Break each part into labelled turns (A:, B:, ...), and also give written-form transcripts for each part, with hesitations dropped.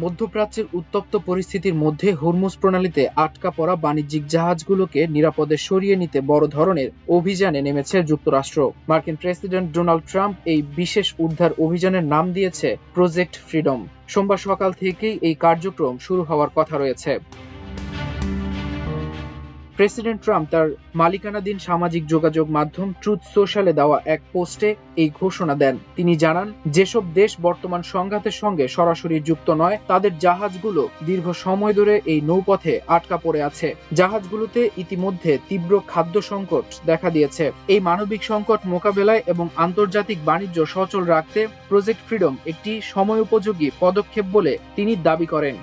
A: মধ্যপ্রাচ্যের উত্তপ্ত পরিস্থিতির মধ্যে হরমুজ প্রণালীতে আটকা পড়া বাণিজ্যিক জাহাজগুলোকে নিরাপদে সরিয়ে নিতে বড় ধরনের অভিযানে নেমেছে যুক্তরাষ্ট্র। মার্কিন প্রেসিডেন্ট ডোনাল্ড ট্রাম্প এই বিশেষ উদ্ধার অভিযানের নাম দিয়েছে প্রজেক্ট ফ্রিডম। সোমবার সকাল থেকেই এই কার্যক্রম শুরু হওয়ার কথা রয়েছে। প্রেসিডেন্ট ট্রাম্প তার মালিকানাধীন সামাজিক যোগাযোগ মাধ্যম ট্রুথ সোশ্যালে দেওয়া এক পোস্টে এই ঘোষণা দেন। তিনি জানান, যেসব দেশ বর্তমান সংঘাতের সঙ্গে সরাসরি যুক্ত নয় তাদের জাহাজগুলো দীর্ঘ সময় ধরে এই নৌপথে আটকা পড়ে আছে। জাহাজগুলোতে ইতিমধ্যে তীব্র খাদ্য সংকট দেখা দিয়েছে। এই মানবিক সংকট মোকাবেলায় এবং আন্তর্জাতিক বাণিজ্য সচল রাখতে প্রজেক্ট ফ্রিডম একটি সময়োপযোগী পদক্ষেপ বলে তিনি দাবি করেন।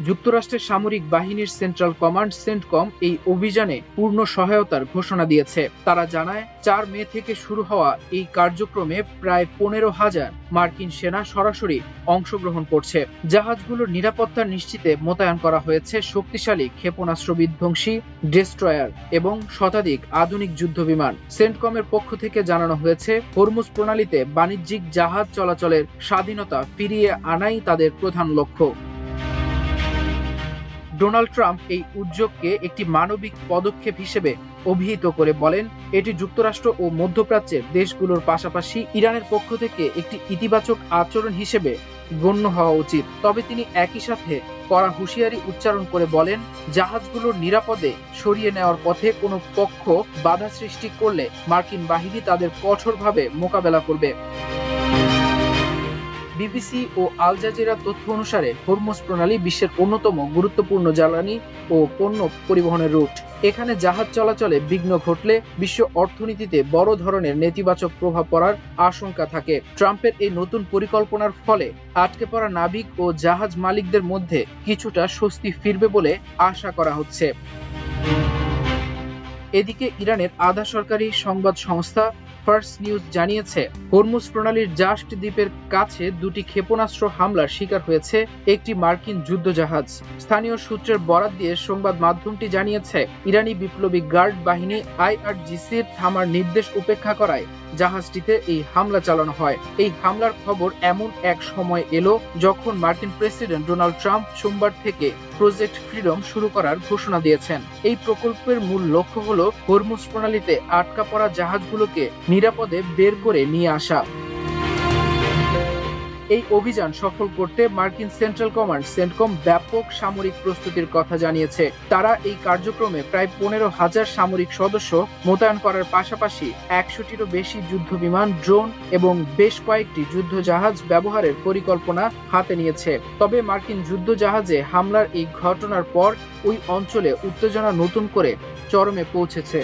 A: যুক্তরাষ্ট্রের সামরিক বাহিনীর সেন্ট্রাল কমান্ড সেন্টকম এই অভিযানে পূর্ণ সহায়তার ঘোষণা দিয়েছে। তারা জানায়, 4 মে থেকে শুরু হওয়া এই কার্যক্রমে প্রায় 15,000 মার্কিন সেনা সরাসরি অংশগ্রহণ করছে। জাহাজগুলোর নিরাপত্তা নিশ্চিতে মোতায়েন করা হয়েছে শক্তিশালী ক্ষেপণাস্ত্র বিধ্বংসী ডেস্ট্রয়ার এবং শতাধিক আধুনিক যুদ্ধবিমান। সেন্টকমের পক্ষ থেকে জানানো হয়েছে, হরমুজ প্রণালীতে বাণিজ্যিক জাহাজ চলাচলের স্বাধীনতা ফিরিয়ে আনাই তাদের প্রধান লক্ষ্য। ডোনাল্ড ট্রাম্প এই উদ্যোগকে একটি মানবিক পদক্ষেপ হিসেবে অভিহিত করে বলেন, এটি যুক্তরাষ্ট্র ও মধ্যপ্রাচ্যের দেশগুলোর পাশাপাশি ইরানের পক্ষ থেকে একটি ইতিবাচক আচরণ হিসেবে গণ্য হওয়া উচিত। তবে তিনি একই সাথে কড়া হুঁশিয়ারি উচ্চারণ করে বলেন, জাহাজগুলোর নিরাপদে সরিয়ে নেওয়ার পথে কোনো পক্ষ বাধা সৃষ্টি করলে মার্কিন বাহিনী তাদের কঠোরভাবে মোকাবেলা করবে। বিবিসি ও আল জাজিরার তথ্য অনুসারে হরমুজ প্রণালী বিশ্বের অন্যতম গুরুত্বপূর্ণ জ্বালানি ও পণ্য পরিবহনের রুট। এখানে জাহাজ চলাচলে বিঘ্ন ঘটলে বিশ্ব অর্থনীতিতে বড় ধরনের নেতিবাচক প্রভাব পড়ার আশঙ্কা থাকে। ট্রাম্পের এই নতুন পরিকল্পনার ফলে আটকে পড়া নাবিক ও জাহাজ মালিকদের মধ্যে কিছুটা স্বস্তি ফিরবে বলে আশা করা হচ্ছে। এদিকে ইরানের আধা সরকারি সংবাদ সংস্থা ফার্স্ট নিউজ জানিয়েছে, হরমুজ প্রণালীর জাস্ট দ্বীপের কাছে 2টি ক্ষেপণাস্ত্র হামলার শিকার হয়েছে একটি মার্কিন যুদ্ধজাহাজ। স্থানীয় সূত্রের বরাত দিয়ে সংবাদ মাধ্যমটি জানিয়েছে, ইরানি বিপ্লবী গার্ড বাহিনী IRGCর থামার নির্দেশ উপেক্ষা করায় জাহাজটিতে এই হামলা চালানো হয়। এই হামলার খবর এমন এক সময় এলো যখন মার্কিন প্রেসিডেন্ট ডোনাল্ড ট্রাম্প সোমবার থেকে প্রজেক্ট ফ্রিডম শুরু করার ঘোষণা দিয়েছেন। এই প্রকল্পের মূল লক্ষ্য হলো হরমুজ প্রণালীতে আটকা পড়া জাহাজগুলোকে নিরাপদে বের করে নিয়ে আসা। এই অভিযান সফল করতে মার্কিন সেন্ট্রাল কমান্ড সেন্টকম ব্যাপক সামরিক প্রস্তুতির কথা জানিয়েছে। তারা এই কার্যক্রমে প্রায় 15,000 সামরিক সদস্য মোতায়েন করার পাশাপাশি 100টিরও বেশি যুদ্ধবিমান, ড্রোন এবং বেশ কয়েকটি যুদ্ধজাহাজ ব্যবহারের পরিকল্পনা হাতে নিয়েছে। তবে মার্কিন যুদ্ধজাহাজে হামলার এই ঘটনার পর ওই অঞ্চলে উত্তেজনা নতুন করে চরমে পৌঁছেছে।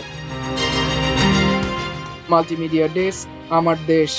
A: মাল্টিমিডিয়া ডেস্ক, আমার দেশ।